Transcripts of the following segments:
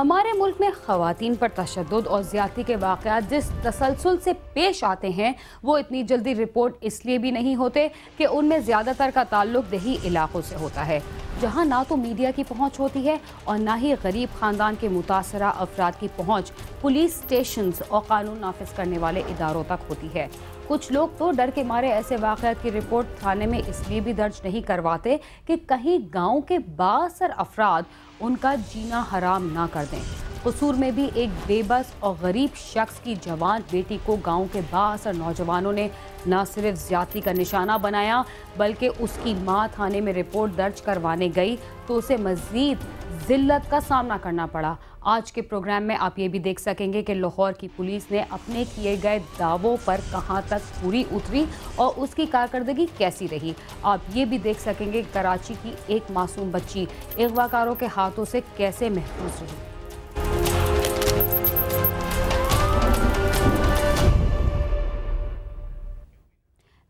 हमारे मुल्क में ख़वातीन पर तशद्दुद और ज़्यादती के वाक़यात जिस तसलसल से पेश आते हैं वो इतनी जल्दी रिपोर्ट इसलिए भी नहीं होते कि उनमें ज़्यादातर का ताल्लुक देही इलाकों से होता है, जहाँ ना तो मीडिया की पहुँच होती है और ना ही गरीब ख़ानदान के मुतासरा अफराद की पहुँच पुलिस स्टेशंस और कानून नाफिज करने वाले इदारों तक होती है। कुछ लोग तो डर के मारे ऐसे वाक़यात की रिपोर्ट थाने में इसलिए भी दर्ज नहीं करवाते कि कहीं गांव के बाअसर अफराद उनका जीना हराम ना कर दें। कसूर में भी एक बेबस और गरीब शख्स की जवान बेटी को गांव के बाअसर नौजवानों ने न सिर्फ ज़्यादती का निशाना बनाया बल्कि उसकी मां थाने में रिपोर्ट दर्ज करवाने गई तो उसे मज़ीद जिल्लत का सामना करना पड़ा। आज के प्रोग्राम में आप ये भी देख सकेंगे कि लाहौर की पुलिस ने अपने किए गए दावों पर कहां तक पूरी उतरी और उसकी कारकर्दगी कैसी रही। आप ये भी देख सकेंगे कि कराची की एक मासूम बच्ची अगवाकारों के हाथों से कैसे महफूज रही।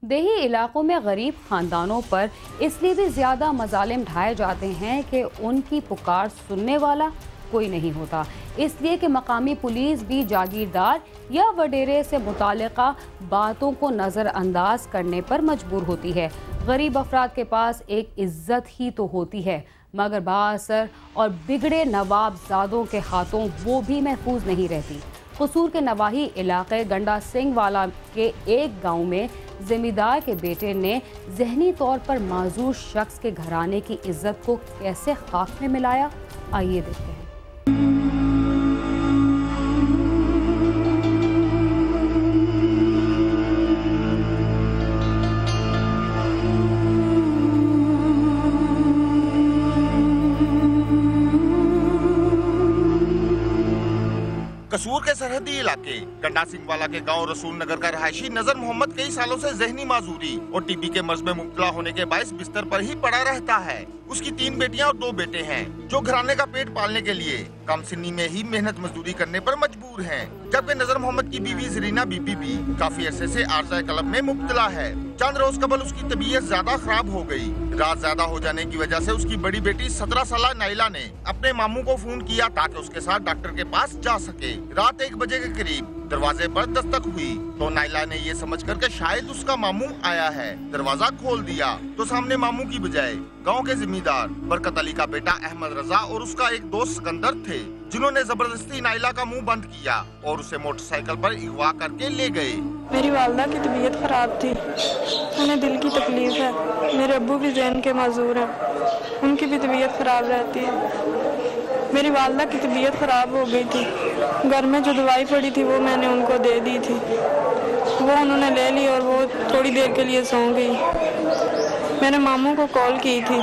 देही इलाकों में गरीब ख़ानदानों पर इसलिए भी ज़्यादा मज़ालिम ढाए जाते हैं कि उनकी पुकार सुनने वाला कोई नहीं होता, इसलिए कि मकामी पुलिस भी जागीरदार या वडेरे से मुताल्लिक़ा बातों को नज़रअंदाज करने पर मजबूर होती है। गरीब अफराद के पास एक इज्जत ही तो होती है, मगर बाअसर और बिगड़े नवाबजादों के हाथों वो भी महफूज नहीं रहती। कसूर के नवाही इलाके गंडा सिंह वाला के एक गांव में ज़मींदार के बेटे ने ज़हनी तौर पर माजूर शख्स के घराने की इज्जत को कैसे खाक में मिलाया, आइए देखते हैं। कसूर के सरहदी इलाके गंडा सिंह वाला के गांव रसूल नगर का रहायशी नजर मोहम्मद कई सालों से जहनी माजूरी और टीबी के मर्ज में मुब्तला होने के बायस बिस्तर पर ही पड़ा रहता है। उसकी 3 बेटियां और 2 बेटे हैं जो घराने का पेट पालने के लिए कम सिन्नी में ही मेहनत मजदूरी करने पर मजबूर हैं। जबकि नजर मोहम्मद की बीवी जरीना बीबी भी काफी अरसे से आर्ज़ाए कलब में मुब्तला है। चंद रोज कबल उसकी तबीयत ज्यादा खराब हो गई। रात ज्यादा हो जाने की वजह से उसकी बड़ी बेटी 17 साला नाइला ने अपने मामू को फोन किया ताकि उसके साथ डॉक्टर के पास जा सके। रात 1 बजे के करीब दरवाजे पर दस्तक हुई तो नाइला ने ये समझ कर के शायद उसका मामू आया है, दरवाजा खोल दिया तो सामने मामू की बजाय गांव के जिम्मेदार बरकत अली का बेटा अहमद रजा और उसका एक दोस्त सिकंदर थे, जिन्होंने जबरदस्ती नाइला का मुंह बंद किया और उसे मोटरसाइकिल पर अगवा करके ले गए। मेरी वालदा की तबीयत खराब थी, उन्हें दिल की तकलीफ है। मेरे अब्बू भी ज़हन के माजूर हैं, उनकी भी तबीयत खराब रहती है। मेरी वालदा की तबीयत ख़राब हो गई थी, घर में जो दवाई पड़ी थी वो मैंने उनको दे दी थी, वो उन्होंने ले ली और वो थोड़ी देर के लिए सो गई। मैंने मामू को कॉल की थी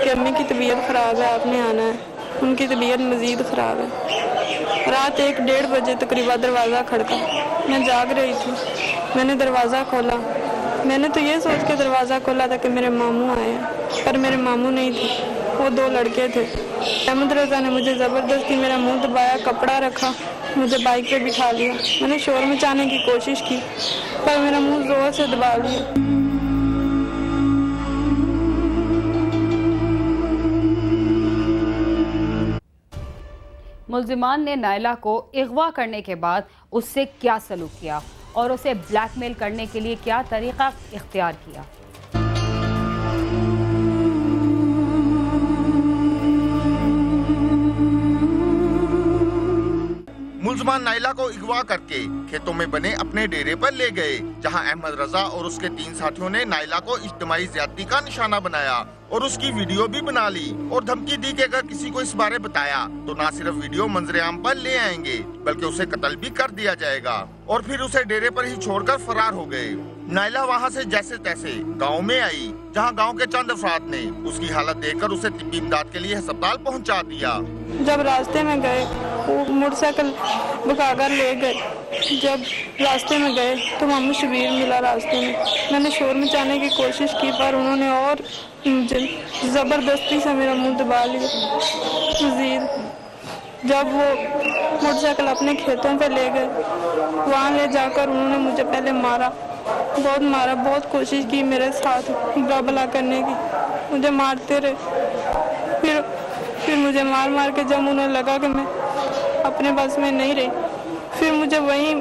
कि अम्मी की तबीयत ख़राब है, आपने आना है, उनकी तबीयत मज़ीद ख़राब है। रात 1-1:30 बजे तकरीबन दरवाज़ा खड़का, मैं जाग रही थी, मैंने दरवाज़ा खोला। मैंने तो ये सोच के दरवाज़ा खोला था कि मेरे मामू आए हैं, पर मेरे मामू नहीं थे, वो 2 लड़के थे। अहमद रजा ने मुझे ज़बरदस्ती मेरा मुंह दबाया, कपड़ा रखा, मुझे बाइक पे बिठा लिया। मैंने शोर मचाने की कोशिश की पर मेरा मुंह जोर से दबा लिया। मुल्जिमान ने नाइला को अगवा करने के बाद उससे क्या सलूक किया और उसे ब्लैकमेल करने के लिए क्या तरीका इख्तियार किया। मुल्ज़मान नाइला को अगवा करके खेतों में बने अपने डेरे पर ले गए, जहां अहमद रजा और उसके 3 साथियों ने नाइला को इज्तिमाई ज़्यादती का निशाना बनाया और उसकी वीडियो भी बना ली और धमकी दी कि अगर किसी को इस बारे बताया तो न सिर्फ वीडियो मंजरे आम पर ले आएंगे बल्कि उसे कत्ल भी कर दिया जाएगा। और फिर उसे डेरे पर ही छोड़कर फरार हो गए। नाइला वहां से जैसे तैसे गांव में आई, जहां गांव के चंद अफराद ने उसकी हालत देखकर उसे तिब्बी इमदाद के लिए अस्पताल पहुंचा दिया। जब रास्ते में गए वो मोटरसाइकिल भगाकर ले गए। जब रास्ते में गए तो मामू शबीर मिला रास्ते में। मैंने शोर मचाने की कोशिश की पर उन्होंने और मुझे ज़बरदस्ती से मेरा मुंह दबा लिया। मज़ीद जब वो मोटरसाइकिल अपने खेतों पे ले गए, वहाँ ले जाकर उन्होंने मुझे पहले मारा, बहुत कोशिश की मेरे साथ बुरा भला करने की, मुझे मारते रहे। फिर मुझे मार के जब उन्हें लगा कि मैं अपने बस में नहीं रही। फिर मुझे वहीं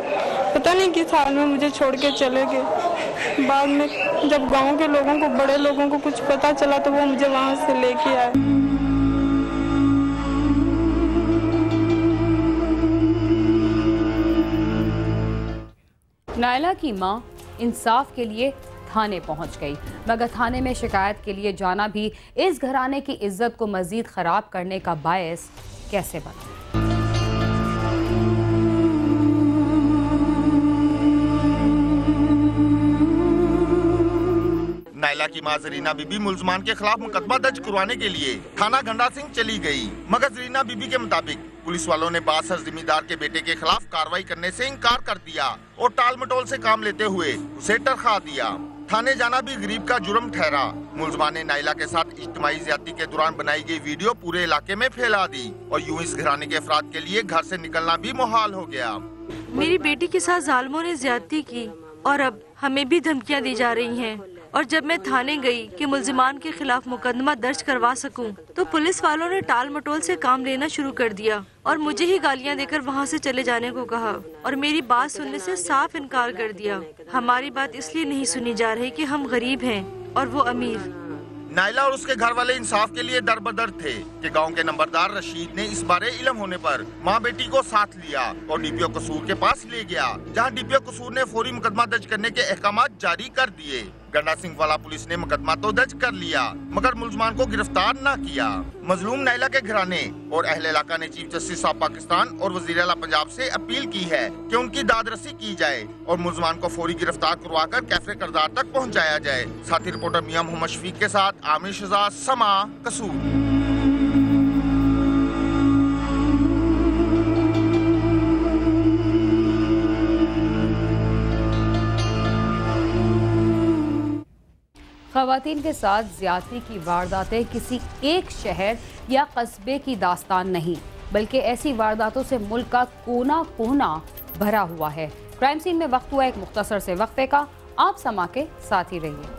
पता नहीं किस हाल में मुझे छोड़ के चले गए। बाद में जब गांव के लोगों को, बड़े लोगों को कुछ पता चला तो वो मुझे वहां से लेके आए। नायला की मां इंसाफ के लिए थाने पहुंच गई, मगर थाने में शिकायत के लिए जाना भी इस घराने की इज्जत को मजीद खराब करने का बायस कैसे बना। नायला की मां जरीना बीबी मुलजमान के खिलाफ मुकदमा दर्ज करवाने के लिए थाना गंडा सिंह चली गई, मगर जरीना बीबी के मुताबिक पुलिस वालों ने बासर जिम्मेदार के बेटे के खिलाफ कार्रवाई करने से इनकार कर दिया और टाल मटोल से काम लेते हुए उसे टरखा दिया। थाने जाना भी गरीब का जुर्म ठहरा। मुलजमान ने नायला के साथ इज्तिमाई ज्यादती के दौरान बनाई गई वीडियो पूरे इलाके में फैला दी और यूं इस घराने के अफराद के लिए घर से निकलना भी मुहाल हो गया। मेरी बेटी के साथ जालिमों ने ज्यादती की और अब हमें भी धमकियां दी जा रही हैं। और जब मैं थाने गई कि मुल्जिमान के खिलाफ मुकदमा दर्ज करवा सकूं, तो पुलिस वालों ने टाल मटोल से काम लेना शुरू कर दिया और मुझे ही गालियां देकर वहां से चले जाने को कहा और मेरी बात सुनने से साफ इनकार कर दिया। हमारी बात इसलिए नहीं सुनी जा रही कि हम गरीब हैं और वो अमीर। नायला और उसके घर वाले इंसाफ के लिए दरबदर थे कि गांव के नंबरदार रशीद ने इस बारे इल्म होने पर मां बेटी को साथ लिया और डीपीओ कसूर के पास ले गया, जहां डीपीओ कसूर ने फौरी मुकदमा दर्ज करने के अहकामात जारी कर दिए। गंडा सिंह वाला पुलिस ने मुकदमा तो दर्ज कर लिया मगर मुलजमान को गिरफ्तार न किया। मजलूम नायला के घराने और अहले इलाका ने चीफ जस्टिस ऑफ पाकिस्तान और वजीर आला पंजाब से अपील की है कि उनकी दादरसी की जाए और मुलजमान को फौरी गिरफ्तार करवाकर कैफे करदार तक पहुंचाया जाए। साथी रिपोर्टर मियां मोहम्मद शफीक के साथ आमिर शहजाद, समा, कसूर। ख़वातीन के साथ ज्यादती की वारदातें किसी एक शहर या कस्बे की दास्तान नहीं, बल्कि ऐसी वारदातों से मुल्क का कोना कोना भरा हुआ है। क्राइम सीन में वक्त हुआ एक मुख्तसर से वक्फे का। आप समा के साथ ही रहिए।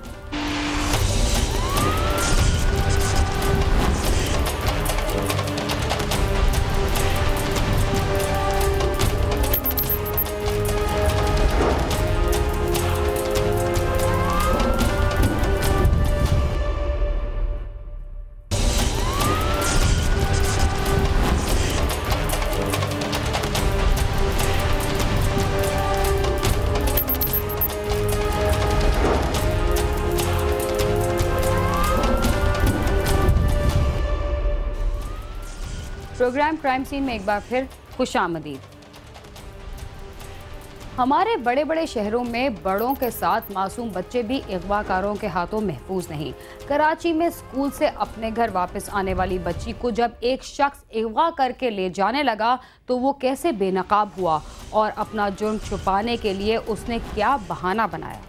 प्रोग्राम क्राइम सीन में एक बार फिर खुशामदीद। हमारे बड़े बड़े शहरों में बड़ों के साथ मासूम बच्चे भी अगवाकारों के हाथों महफूज नहीं। कराची में स्कूल से अपने घर वापस आने वाली बच्ची को जब एक शख्स अगवा करके ले जाने लगा तो वो कैसे बेनकाब हुआ और अपना जुर्म छुपाने के लिए उसने क्या बहाना बनाया।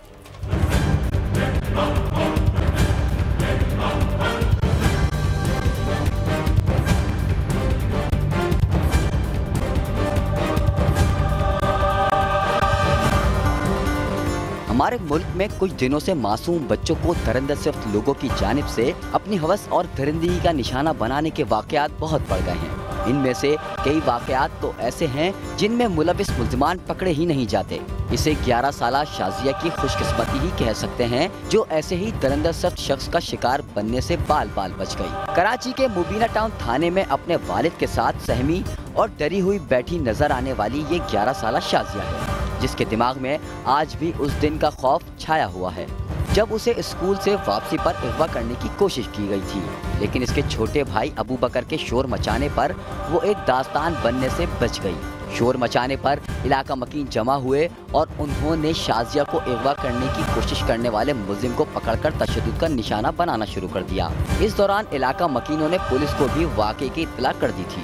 हमारे मुल्क में कुछ दिनों से मासूम बच्चों को दरअंदर लोगों की जानिब से अपनी हवस और दरिंदगी का निशाना बनाने के वाकयात बहुत बढ़ गए हैं। इनमें से कई वाकयात तो ऐसे हैं जिनमें मुलविस मुल्जिमान पकड़े ही नहीं जाते। इसे 11 साला शाजिया की खुशकिस्मती ही कह सकते हैं जो ऐसे ही दरअंदर शख्स का शिकार बनने से बाल बाल बच गई। कराची के मुबीना टाउन थाने में अपने वालिद के साथ सहमी और डरी हुई बैठी नजर आने वाली ये 11 साला शाजिया है, जिसके दिमाग में आज भी उस दिन का खौफ छाया हुआ है जब उसे स्कूल से वापसी पर अगवा करने की कोशिश की गई थी। लेकिन इसके छोटे भाई अबू बकर के शोर मचाने पर वो एक दास्तान बनने से बच गई। शोर मचाने पर इलाका मकीन जमा हुए और उन्होंने शाजिया को अगवा करने की कोशिश करने वाले मुलजिम को पकड़कर तशद्दुद का निशाना बनाना शुरू कर दिया। इस दौरान इलाका मकीनों ने पुलिस को भी वाक़े की इत्तला कर दी थी,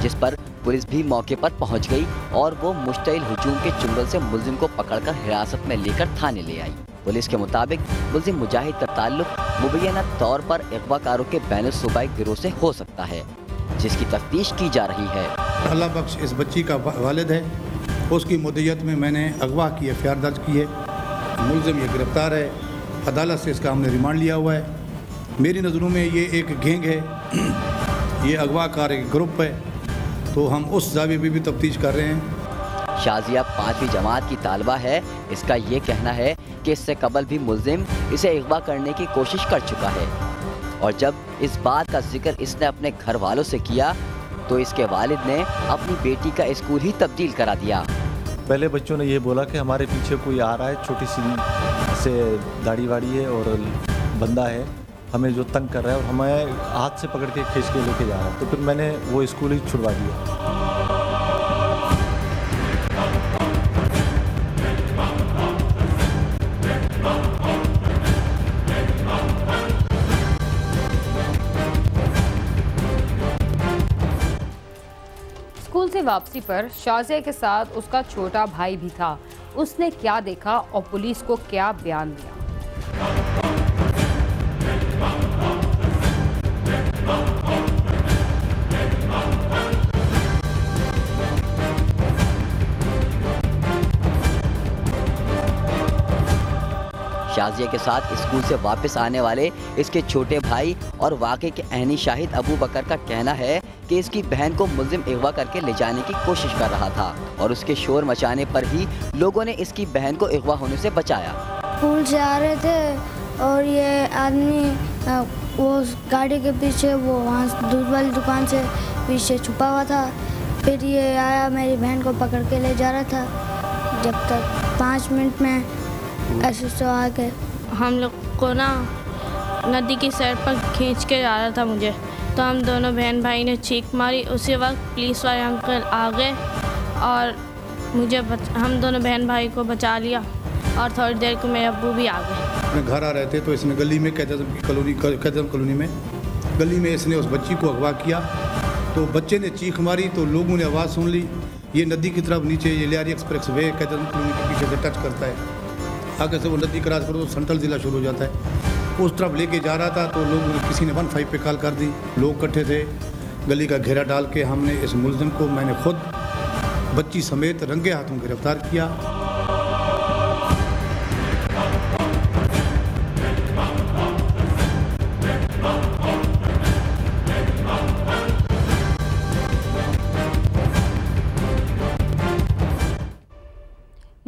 जिस पर पुलिस भी मौके पर पहुंच गई और वो मुश्तइल हुजूम के चुंगल से मुलजिम को पकड़कर हिरासत में लेकर थाने ले आई। पुलिस के मुताबिक मुलजिम मुजाहिद का ताल्लुक मुबैना तौर पर अगवाकारों के बैनुल सूबाई गिरोह से हो सकता है, जिसकी तफ्तीश की जा रही है। अल्लाह बख्श इस बच्ची का वालिद है, उसकी मुद्दत में मैंने अगवा की एफआईआर दर्ज की है। मुलजिम ये गिरफ्तार है, अदालत से इसका हमने रिमांड लिया हुआ है। मेरी नज़रों में ये एक गैंग है, ये अगवाकार एक ग्रुप है। तो तो हम उस जाविये पे भी तफ्तीश कर रहे हैं। शाजिया 5वीं जमात की तालबा है। इसका ये कहना है कि इससे कबल भी मुल्जिम इसे अगवा करने की कोशिश कर चुका है और जब इस बात का जिक्र इसने अपने घर वालों से किया तो इसके वालिद ने अपनी बेटी का स्कूल ही तब्दील करा दिया। पहले बच्चों ने ये बोला कि हमारे पीछे कोई आ रहा है, छोटी सी से दाढ़ी वाड़ी है और बंदा है, हमें जो तंग कर रहा है और हमें हाथ से पकड़ के खींच के लेके जा रहा है। तो फिर मैंने वो स्कूल ही छुड़वा दिया। स्कूल से वापसी पर शाजिया के साथ उसका छोटा भाई भी था। उसने क्या देखा और पुलिस को क्या बयान दिया? शाजिया के साथ स्कूल से वापस आने वाले इसके छोटे भाई और वाक़े के अहनी शाहिद अबू बकर का कहना है कि इसकी बहन को मुल्जिम अगवा करके ले जाने की कोशिश कर रहा था और उसके शोर मचाने पर ही लोगों ने इसकी बहन को अगवा होने से बचाया। स्कूल से आ रहे थे और ये आदमी वो गाड़ी के पीछे वो वहाँ दूध वाली दुकान से पीछे छुपा हुआ था। फिर ये आया, मेरी बहन को पकड़ के ले जा रहा था। जब तक 5 मिनट में ऐसे तो आ गए। हम लोग को ना नदी की साइड पर खींच के जा रहा था मुझे, तो हम दोनों बहन भाई ने चीख मारी। उसी वक्त पुलिस वाले अंकल आ गए और मुझे हम दोनों बहन भाई को बचा लिया और थोड़ी देर को मेरे अब्बू भी आ गए। अपने घर आ रहे थे तो इसने गली में कैदम कॉलोनी में गली में इसने उस बच्ची को अगवा किया। तो बच्चे ने चीख मारी तो लोगों ने आवाज़ सुन ली। ये नदी की तरफ नीचे ये लियारी एक्सप्रेस वे कैदम कॉलोनी के पीछे से टच करता है। आगे से वो नदी क्रॉस करो तो सेंट्रल ज़िला शुरू हो जाता है। उस तरफ लेके जा रहा था तो लोगों ने किसी ने 15 पे कॉल कर दी। लोग इकट्ठे थे, गली का घेरा डाल के हमने इस मुल्जिम को मैंने खुद बच्ची समेत रंगे हाथों गिरफ्तार किया।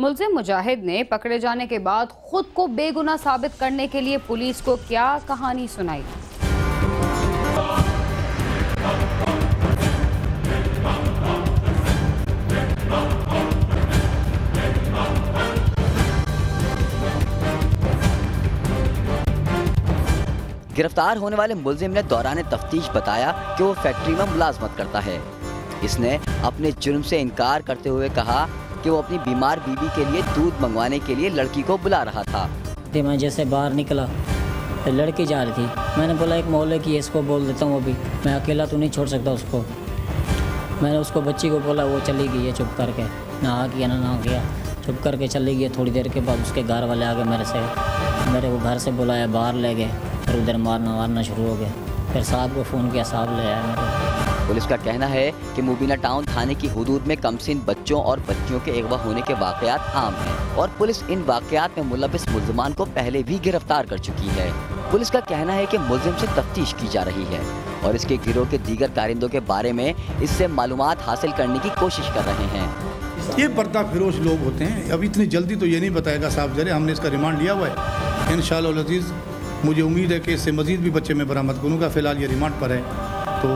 मुल्जिम मुजाहिद ने पकड़े जाने के बाद खुद को बेगुनाह साबित करने के लिए पुलिस को क्या कहानी सुनाई? गिरफ्तार होने वाले मुल्जिम ने दौरान तफ्तीश बताया कि वो फैक्ट्री में मुलाजमत करता है। इसने अपने जुर्म से इनकार करते हुए कहा कि वो अपनी बीमार बीवी के लिए दूध मंगवाने के लिए लड़की को बुला रहा था। मैं जैसे बाहर निकला तो लड़की जा रही थी। मैंने बोला एक मोहल्ले की इसको बोल देता हूँ, अभी मैं अकेला तो नहीं छोड़ सकता उसको। मैंने उसको बच्ची को बोला, वो चली गई है चुप करके, ना किया ना किया, चुप करके चली गई। थोड़ी देर के बाद उसके घर वाले आ गए, मेरे को घर से बुलाया, बाहर ले गए और उधर मारना शुरू हो गया। फिर साहब को फ़ोन किया, साहब ले आया मेरे। पुलिस का कहना है कि मुबीना टाउन थाने की हुदूद में कमसिन बच्चों और बच्चियों के अगवा होने के वाकयात आम हैं और पुलिस इन वाकयात में मुलविस मुल्जिमान को पहले भी गिरफ्तार कर चुकी है। पुलिस का कहना है कि मुल्जिम से तफ्तीश की जा रही है और इसके गिरोह के दीगर कारिंदों के बारे में इससे मालूमात हासिल करने की कोशिश कर रहे हैं। ये पर्दा फिरोश लोग होते हैं। अब इतनी जल्दी तो ये नहीं बताएगा साहब जरे, हमने इसका रिमांड लिया हुआ है। इंशाअल्लाह अज़ीज़ मुझे उम्मीद है कि इससे मज़ीद भी बच्चे मैं बरामद करूँगा। फ़िलहाल ये रिमांड पर है तो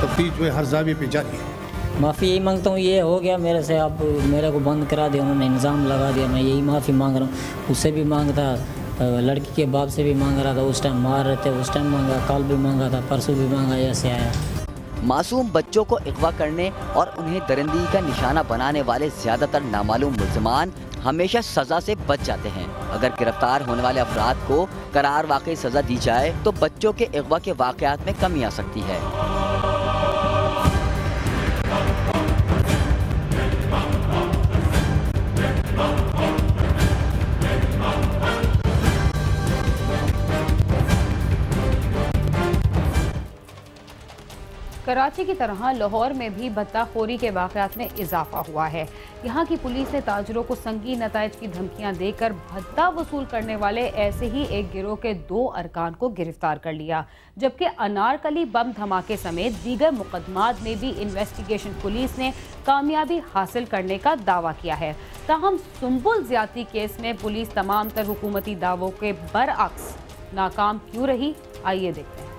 तफ्तीश जो है हर जाविये पे जारी है। माफ़ी यही मांगता हूँ, ये हो गया मेरे से, आप मेरे को बंद करा दिया, उन्होंने इल्ज़ाम लगा दिया। मैं यही माफ़ी मांग रहा हूँ। उससे भी मांगता, लड़की के बाप से भी मांग रहा था, उस टाइम मार रहे थे, उस टाइम मांगा, कल भी मांगा था, परसों भी मांगा, ऐसे आया। मासूम बच्चों को अगवा करने और उन्हें दरिंदगी का निशाना बनाने वाले ज्यादातर नामालूम मुल्जिमान हमेशा सजा से बच जाते हैं। अगर गिरफ्तार होने वाले अफराद को करार वाकई सजा दी जाए तो बच्चों के अगवा के वाकयात में कमी आ सकती है। कराची की तरह लाहौर में भी भत्ताखोरी के वाक़यात में इजाफा हुआ है। यहाँ की पुलिस ने ताजरों को संगीन नताइज की धमकियां देकर भत्ता वसूल करने वाले ऐसे ही एक गिरोह के 2 अरकान को गिरफ्तार कर लिया, जबकि अनारकली बम धमाके समेत दीगर मुकदमात में भी इन्वेस्टिगेशन पुलिस ने कामयाबी हासिल करने का दावा किया है। ताहम सुंबुल ज्यादती केस में पुलिस तमाम तर हुकूमती दावों के बरअक्स नाकाम क्यों रही, आइए देखते हैं।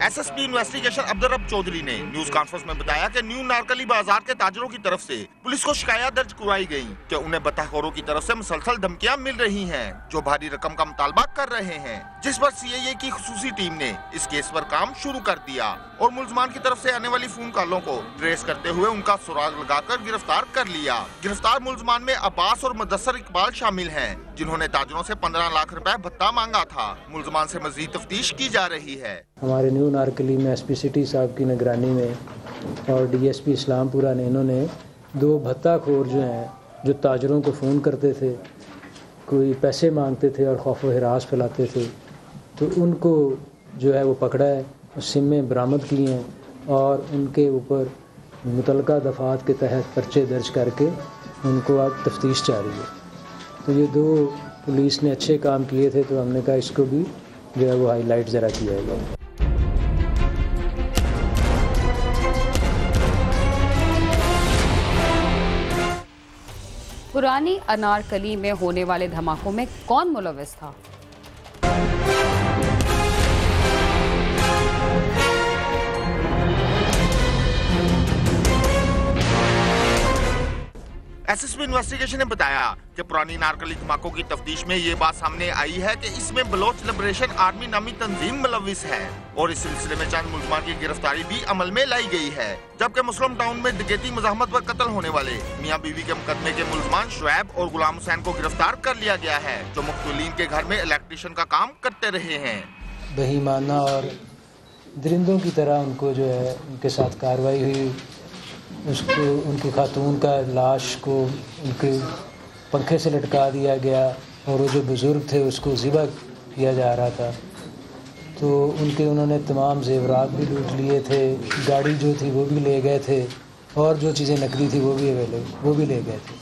एसएसपी इन्वेस्टिगेशन अब्दुल रब चौधरी ने न्यूज कॉन्फ्रेंस में बताया कि न्यू नारकली बाजार के ताजरों की तरफ से पुलिस को शिकायत दर्ज करवाई गई कि उन्हें भत्ताखोरों की तरफ से मुसलसल धमकियां मिल रही हैं, जो भारी रकम का मुतालबा कर रहे हैं, जिस पर सीआईए की खुसूसी टीम ने इस केस पर काम शुरू कर दिया और मुलजमान की तरफ से आने वाली फोन कॉलों को ट्रेस करते हुए उनका सुराग लगाकर गिरफ्तार कर लिया। गिरफ्तार मुलजमान में अब्बास और मुदस्सर इकबाल शामिल हैं, जिन्होंने ताजरों से 15 लाख रुपए भत्ता मांगा था। मुलजमान से मजीद तफ्तीश की जा रही है। हमारे न्यू नारकली में एसपी सिटी साहब की निगरानी में और डीएसपी इस्लामपुरा ने इन्होंने 2 भत्ताखोर जो हैं, जो ताजरों को फ़ोन करते थे, कोई पैसे मांगते थे और खौफ व हिरास फैलाते थे, तो उनको जो है वो पकड़ा है, सिमें बरामद की हैं और उनके ऊपर मुतलका दफ़ात के तहत पर्चे दर्ज करके उनको अब तफ्तीश जारी है। तो ये 2 पुलिस ने अच्छे काम किए थे, तो हमने कहा इसको भी जो है वो हाईलाइट ज़रा किया जाए। पुरानी अनारकली में होने वाले धमाकों में कौन मुलव्विस था? एसएसपी इन्वेस्टिगेशन ने बताया कि पुरानी नारकली धमाकों की तफ्तीश में ये बात सामने आई है कि इसमें बलोच लिबरेशन आर्मी नामी तंजीम मुलव्विस है और इस सिलसिले में चंद मुलजमान की गिरफ्तारी भी अमल में लाई गई है। जबकि मुस्लिम टाउन में डकैती मज़ाहमत पर कत्ल होने वाले मियां बीवी के मुकदमे के मुलजमान शुएब और गुलाम हुसैन को गिरफ्तार कर लिया गया है, जो मुख्तलिन के घर में इलेक्ट्रिशियन का काम करते रहे हैं। बेईमाना और दरिंदों की तरह उनको जो है उनके साथ कार्रवाई हुई, उसको उनकी खातून का लाश को उनके पंखे से लटका दिया गया और वो जो बुज़ुर्ग थे उसको ज़िबा किया जा रहा था। तो उन्होंने तमाम ज़ेवरात भी लूट लिए थे, गाड़ी जो थी वो भी ले गए थे और जो चीज़ें नकली थी वो भी ले गए थे।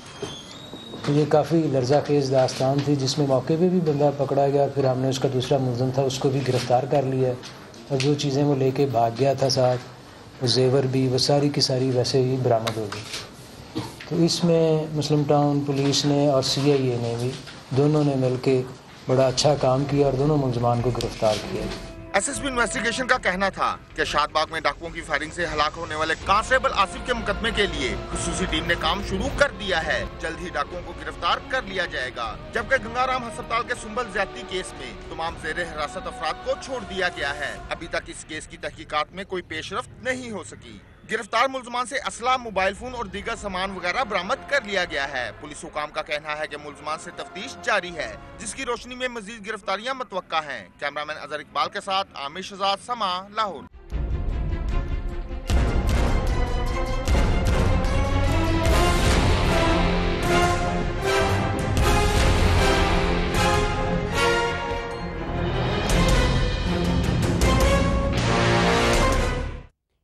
तो ये काफ़ी लर्ज़ाखेज़ दास्तान थी, जिसमें मौके पे भी बंदा पकड़ा गया, फिर हमने उसका दूसरा मुलज़म था उसको भी गिरफ़्तार कर लिया और जो चीज़ें वो लेके भाग गया था साथ, वो जेवर भी, वो सारी की सारी वैसे ही बरामद हो गई। तो इसमें मुस्लिम टाउन पुलिस ने और सीआईए ने भी दोनों ने मिलके बड़ा अच्छा काम किया और दोनों मुलजमान को गिरफ्तार किया। एसएसपी इन्वेस्टिगेशन का कहना था कि शादबाग में डाकुओं की फायरिंग से हलाक होने वाले कांस्टेबल आसिफ के मुकदमे के लिए खुसूसी टीम ने काम शुरू कर दिया है। जल्द ही डाकुओं को गिरफ्तार कर लिया जाएगा। जबकि गंगाराम अस्पताल के सुंबल ज्यादती केस में तमाम ज़ेरे हिरासत अफराद को छोड़ दिया गया है। अभी तक इस केस की तहकीकात में कोई पेशरफ्त नहीं हो सकी। गिरफ्तार मुलजमान से असला, मोबाइल फोन और दीगर सामान वगैरह बरामद कर लिया गया है। पुलिस हुकाम का कहना है कि मुलजमान से तफ्तीश जारी है, जिसकी रोशनी में मजीद गिरफ्तारियां मुतवक्का हैं। कैमरामैन अजहर इकबाल के साथ आमिर शहजाद, समा, लाहौर।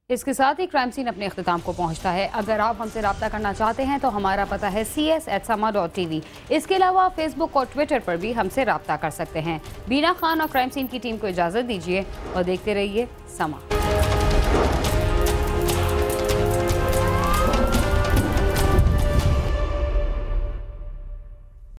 इसके साथ ही क्राइम सीन अपने अख्तिताम को पहुंचता है। अगर आप हमसे रब्ता करना चाहते हैं तो हमारा पता है cs@sama.tv। इसके अलावा फेसबुक और ट्विटर पर भी हमसे रब्ता कर सकते हैं। बीना खान और क्राइम सीन की टीम को इजाज़त दीजिए और देखते रहिए समा।